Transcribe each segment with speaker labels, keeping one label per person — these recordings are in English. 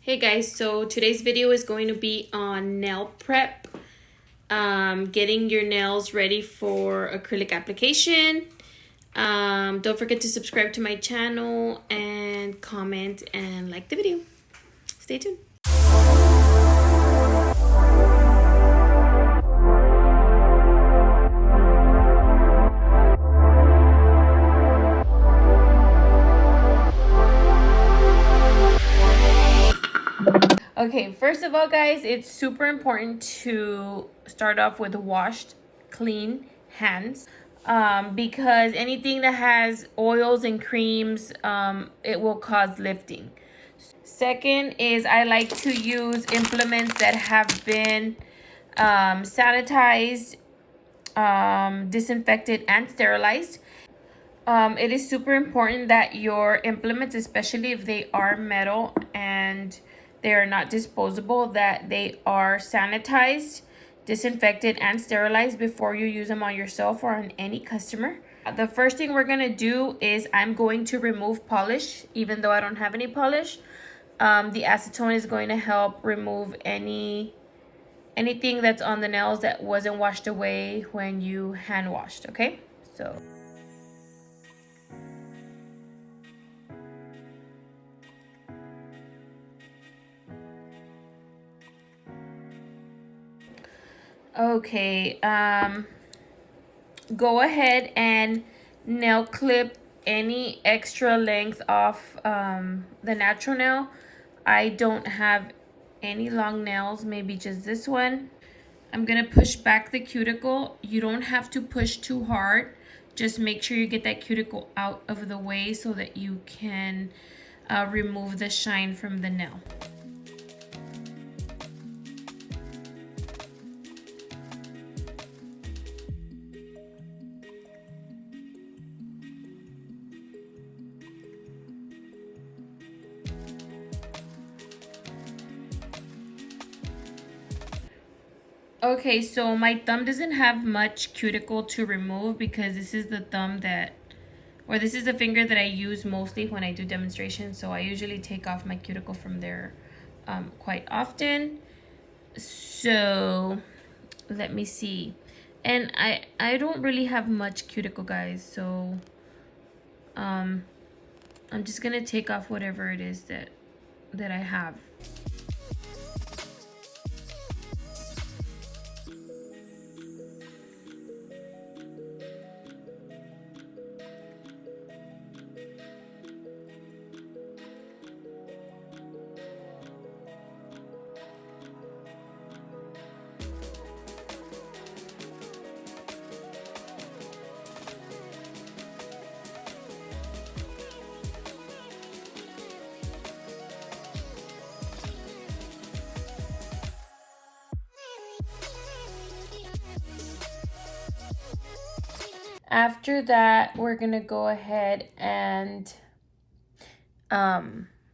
Speaker 1: Hey guys, so today's video is going to be on nail prep, getting your nails ready for acrylic application. Don't forget to subscribe to my channel and comment and like the video. Stay tuned. Okay, first of all, guys, it's super important to start off with washed, clean hands because anything that has oils and creams, it will cause lifting. Second is I like to use implements that have been sanitized, disinfected, and sterilized. It is super important that your implements, especially if they are metal and they are not disposable, that they are sanitized, disinfected, and sterilized before you use them on yourself or on any customer. The first thing we're going to do is I'm going to remove polish, even though I don't have any polish. The acetone is going to help remove anything that's on the nails that wasn't washed away when you hand washed, okay? So okay, go ahead and nail clip any extra length off the natural nail. I don't have any long nails, maybe just this one. I'm gonna push back the cuticle. You don't have to push too hard. Just make sure you get that cuticle out of the way so that you can remove the shine from the nail. Okay, so my thumb doesn't have much cuticle to remove because this is the thumb that, or this is the finger that I use mostly when I do demonstrations. So I usually take off my cuticle from there quite often. So let me see. And I don't really have much cuticle, guys. So I'm just gonna take off whatever it is that I have. After that, we're gonna go ahead and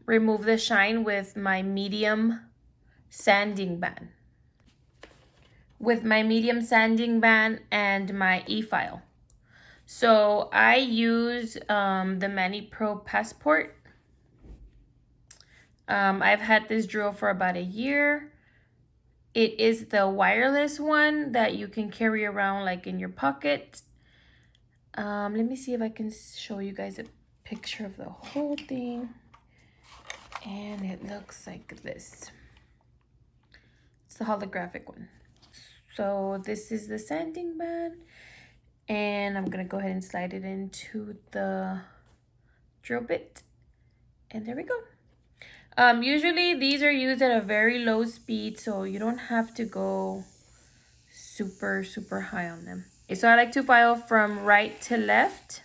Speaker 1: remove the shine with my medium sanding band. With my medium sanding band and my EFILE. So I use the Mani Pro Passport. I've had this drill for about a year. It is the wireless one that you can carry around like in your pocket. Let me see if I can show you guys a picture of the whole thing. And it looks like this. It's the holographic one. So this is the sanding band. And I'm going to go ahead and slide it into the drill bit. And there we go. Usually these are used at a very low speed, so you don't have to go super high on them. So I like to file from right to left,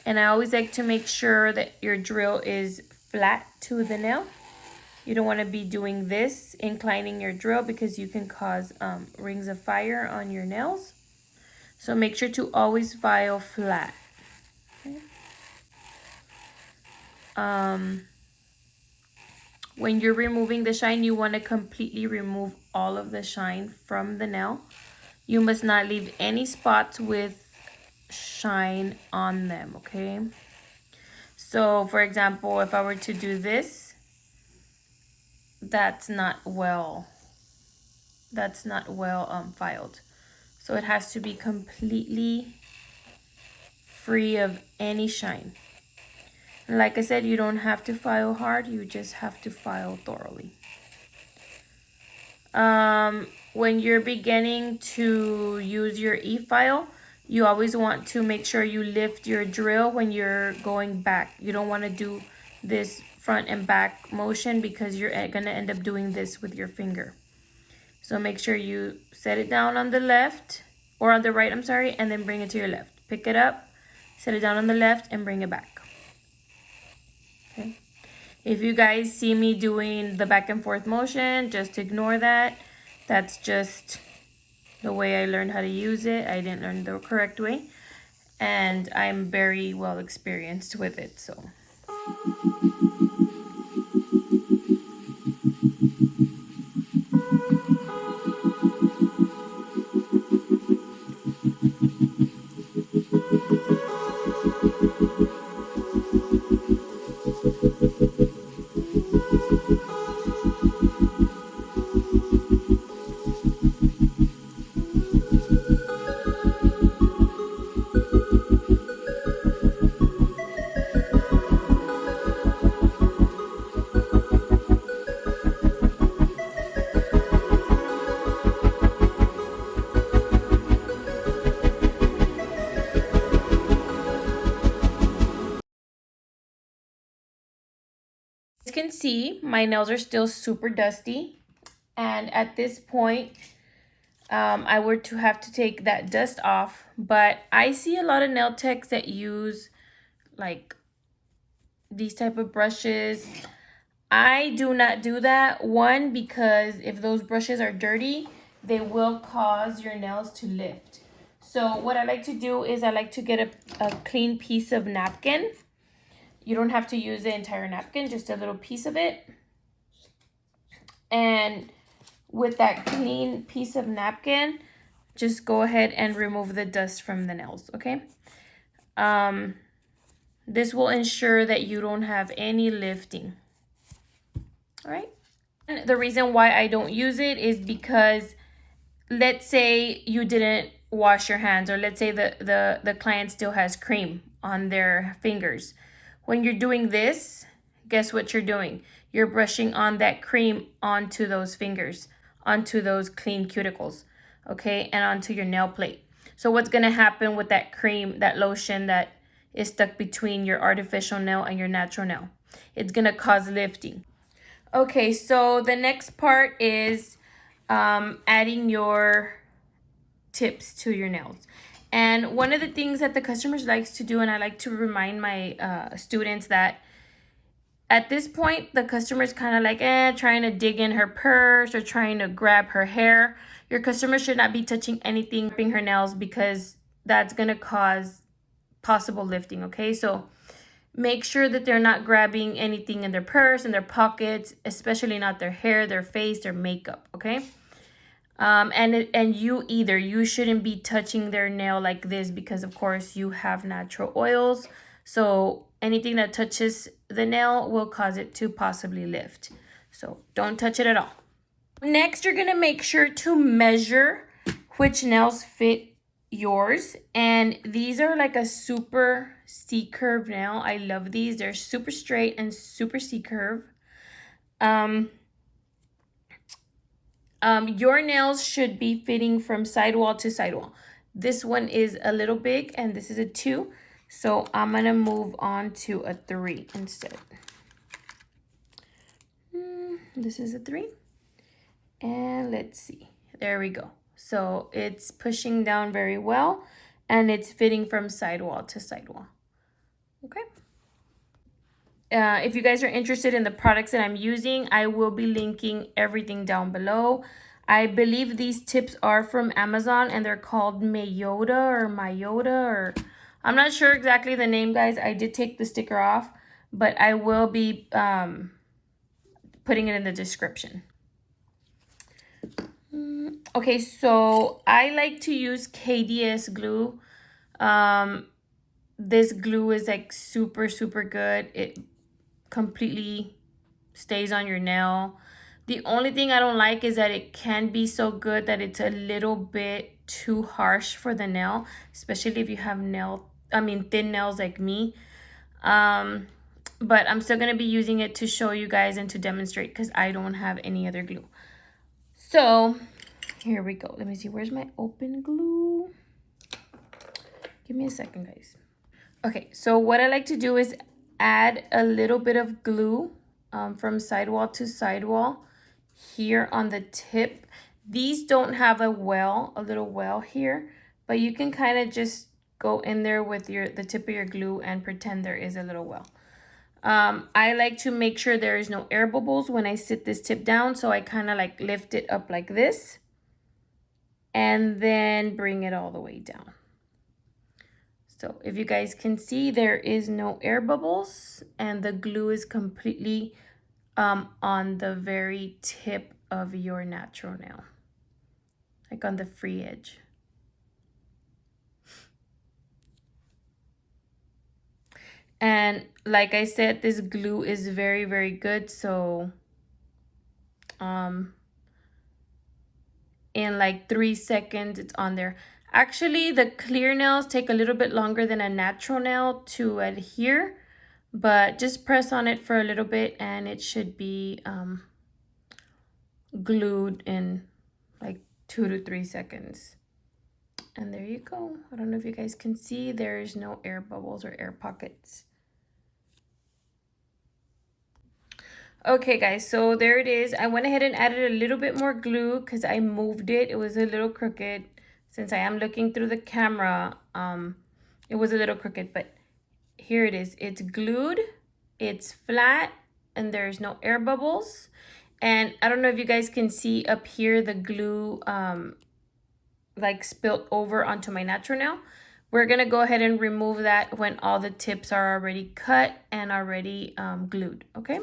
Speaker 1: and I always like to make sure that your drill is flat to the nail. You don't want to be doing this, inclining your drill, because you can cause rings of fire on your nails. So make sure to always file flat. Okay. When you're removing the shine, you want to completely remove all of the shine from the nail. You must not leave any spots with shine on them, okay? So, for example, if I were to do this, that's not well filed. So it has to be completely free of any shine. And like I said, you don't have to file hard, you just have to file thoroughly. When you're beginning to use your e-file, you always want to make sure you lift your drill when you're going back. You don't want to do this front and back motion because you're going to end up doing this with your finger. So make sure you set it down on the left, or on the right, I'm sorry, and then bring it to your left. Pick it up, set it down on the left, and bring it back. Okay. If you guys see me doing the back and forth motion, just ignore that. That's just the way I learned how to use it. I didn't learn the correct way, and I'm very well experienced with it, so. As you can see, my nails are still super dusty, and at this point I were to have to take that dust off, but I see a lot of nail techs that use like these type of brushes. I do not do that. One, because if those brushes are dirty, they will cause your nails to lift. So what I like to do is I like to get a clean piece of napkin. You don't have to use the entire napkin, just a little piece of it. And with that clean piece of napkin, just go ahead and remove the dust from the nails, okay? This will ensure that you don't have any lifting. All right. And the reason why I don't use it is because let's say you didn't wash your hands, or let's say the client still has cream on their fingers. When you're doing this, guess what you're doing? You're brushing on that cream onto those fingers, onto those clean cuticles, okay, and onto your nail plate. So what's gonna happen with that cream, that lotion that is stuck between your artificial nail and your natural nail? It's gonna cause lifting. Okay, so the next part is adding your tips to your nails. And one of the things that the customers likes to do, and I like to remind my students that at this point, the customer's kind of like, trying to dig in her purse or trying to grab her hair. Your customer should not be touching anything, gripping her nails, because that's going to cause possible lifting, okay? So make sure that they're not grabbing anything in their purse, in their pockets, especially not their hair, their face, their makeup, okay? And you shouldn't be touching their nail like this, because of course you have natural oils. So anything that touches the nail will cause it to possibly lift. So don't touch it at all. Next, you're gonna make sure to measure which nails fit yours, and these are like a super C-curve nail. I love these. They're super straight and super C-curve. Your nails should be fitting from sidewall to sidewall. This one is a little big and this is a 2, so I'm gonna move on to a 3 instead. This is a 3, and let's see, there we go. So it's pushing down very well, and it's fitting from sidewall to sidewall. Okay. If you guys are interested in the products that I'm using, I will be linking everything down below. I believe these tips are from Amazon, and they're called Mayota, or I'm not sure exactly the name, guys. I did take the sticker off, but I will be putting it in the description. Okay, so I like to use KDS glue. This glue is like super, super good. It completely stays on your nail The only thing I don't like is that it can be so good that it's a little bit too harsh for the nail, especially if you have thin nails like me. But I'm still going to be using it to show you guys and to demonstrate because I don't have any other glue. So here we go. Let me see. Where's my open glue? Give me a second, guys. Okay, so what I like to do is add a little bit of glue from sidewall to sidewall here on the tip. These don't have a little well here, but you can kind of just go in there with the tip of your glue and pretend there is a little well. I like to make sure there is no air bubbles when I sit this tip down, so I kind of like lift it up like this and then bring it all the way down. So if you guys can see, there is no air bubbles and the glue is completely on the very tip of your natural nail, like on the free edge. And like I said, this glue is very, very good. So in like 3 seconds, it's on there. Actually, the clear nails take a little bit longer than a natural nail to adhere, but just press on it for a little bit and it should be glued in like 2 to 3 seconds. And there you go. I don't know if you guys can see, there's no air bubbles or air pockets. Okay guys, so there it is. I went ahead and added a little bit more glue because I moved it. It was a little crooked. Since I am looking through the camera, it was a little crooked, but here it is. It's glued, it's flat, and there's no air bubbles. And I don't know if you guys can see up here the glue like spilt over onto my natural nail. We're gonna go ahead and remove that when all the tips are already cut and already glued, okay?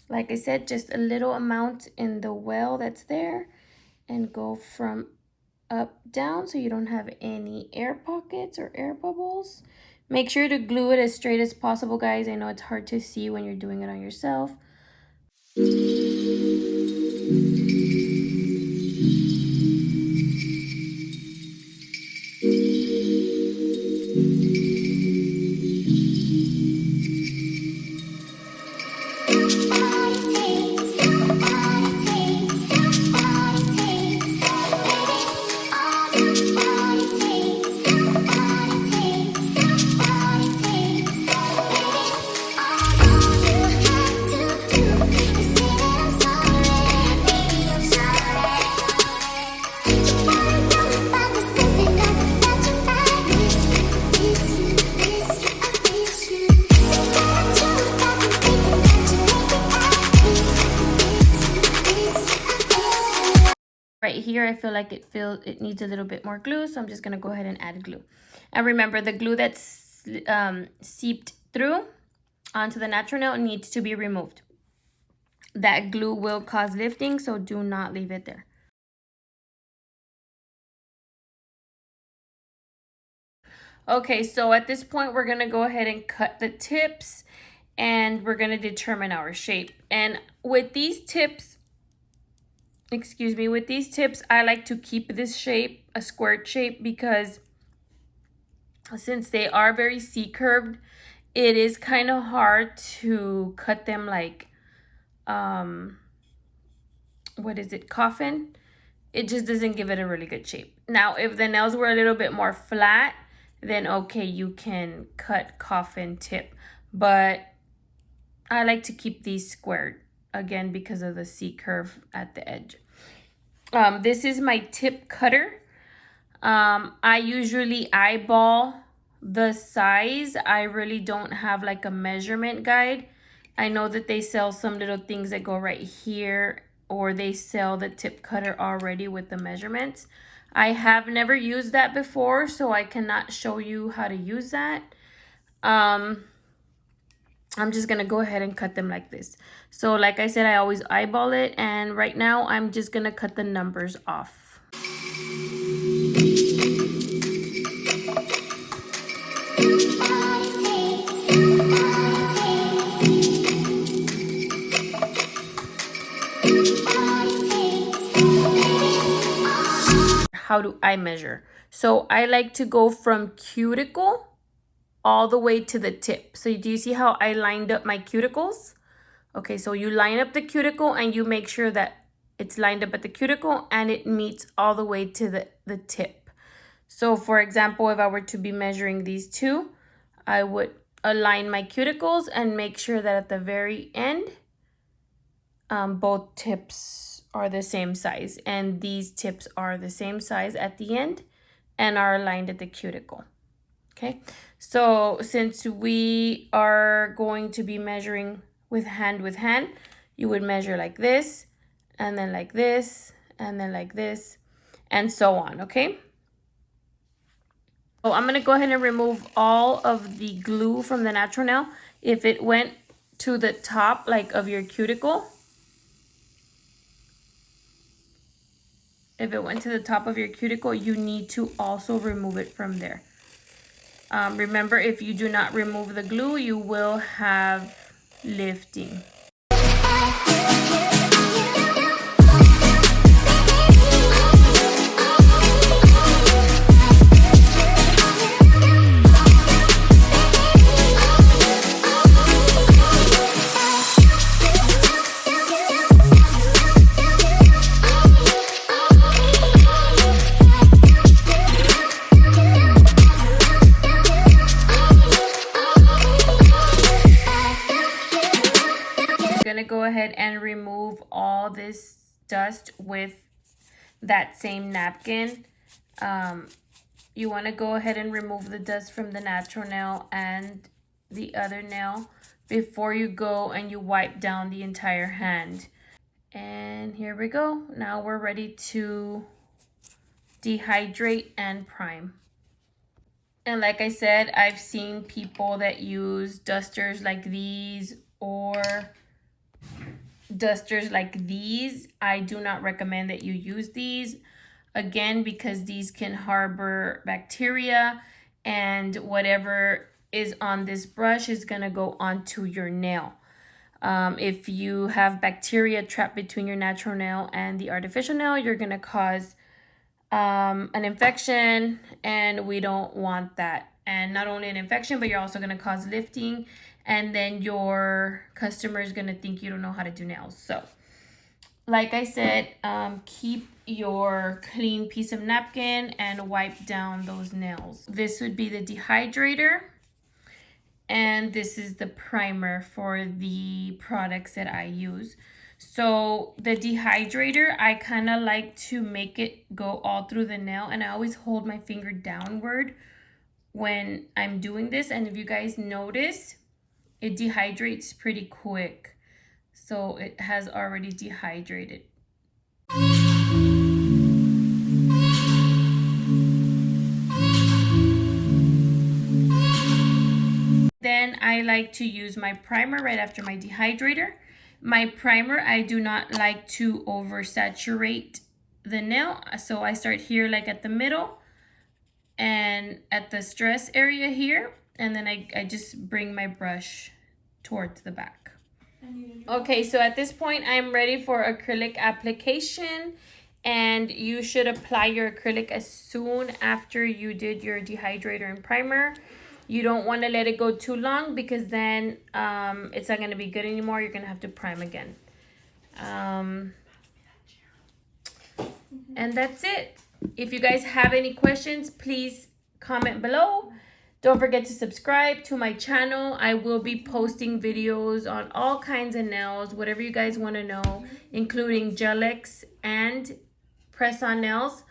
Speaker 1: Like I said, just a little amount in the well that's there and go from up down so you don't have any air pockets or air bubbles. Make sure to glue it as straight as possible, guys. I know it's hard to see when you're doing it on yourself. Right here, I feel like it needs a little bit more glue, so I'm just gonna go ahead and add glue. And remember, the glue that's seeped through onto the natural nail needs to be removed. That glue will cause lifting, so do not leave it there. Okay, so at this point, we're gonna go ahead and cut the tips and we're gonna determine our shape. And with these tips, I like to keep this shape, a squared shape, because since they are very C-curved, it is kind of hard to cut them like, coffin. It just doesn't give it a really good shape. Now, if the nails were a little bit more flat, then okay, you can cut coffin tip. But I like to keep these squared, again, because of the C-curve at the edge. This is my tip cutter. I usually eyeball the size. I really don't have like a measurement guide. I know that they sell some little things that go right here, or they sell the tip cutter already with the measurements. I have never used that before, so I cannot show you how to use that. I'm just gonna go ahead and cut them like this. So like I said, I always eyeball it, and right now I'm just gonna cut the numbers off. How do I measure? So I like to go from cuticle all the way to the tip. So do you see how I lined up my cuticles? Okay, so you line up the cuticle and you make sure that it's lined up at the cuticle and it meets all the way to the tip. So for example, if I were to be measuring these two, I would align my cuticles and make sure that at the very end, both tips are the same size, and these tips are the same size at the end and are aligned at the cuticle. Okay, so since we are going to be measuring with hand, you would measure like this, and then like this, and then like this, and so on, okay? So I'm gonna go ahead and remove all of the glue from the natural nail. If it went to the top, like of your cuticle, you need to also remove it from there. Remember, if you do not remove the glue, you will have lifting. Go ahead and remove all this dust with that same napkin. You want to go ahead and remove the dust from the natural nail and the other nail before you go and you wipe down the entire hand. And here we go. Now we're ready to dehydrate and prime. And like I said, I've seen people that use dusters like these or dusters like these. I do not recommend that you use these, again, because these can harbor bacteria, and whatever is on this brush is going to go onto your nail. If you have bacteria trapped between your natural nail and the artificial nail, you're going to cause an infection, and we don't want that. And not only an infection, but you're also going to cause lifting, and then your customer is going to think you don't know how to do nails. So like I said, keep your clean piece of napkin and wipe down those nails. This would be the dehydrator, and this is the primer for the products that I use. So the dehydrator, I kind of like to make it go all through the nail, and I always hold my finger downward when I'm doing this. And if you guys notice, it dehydrates pretty quick. So it has already dehydrated. Then I like to use my primer right after my dehydrator. My primer, I do not like to oversaturate the nail. So I start here like at the middle and at the stress area here. And then I just bring my brush towards the back. Okay, so at this point, I'm ready for acrylic application. And you should apply your acrylic as soon after you did your dehydrator and primer. You don't want to let it go too long, because then it's not going to be good anymore. You're going to have to prime again. And that's it. If you guys have any questions, please comment below. Don't forget to subscribe to my channel. I will be posting videos on all kinds of nails, whatever you guys want to know, including gel-X and press-on nails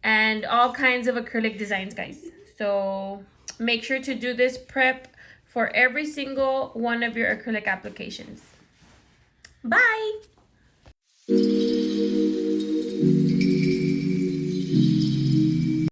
Speaker 1: and all kinds of acrylic designs, guys. So make sure to do this prep for every single one of your acrylic applications. Bye!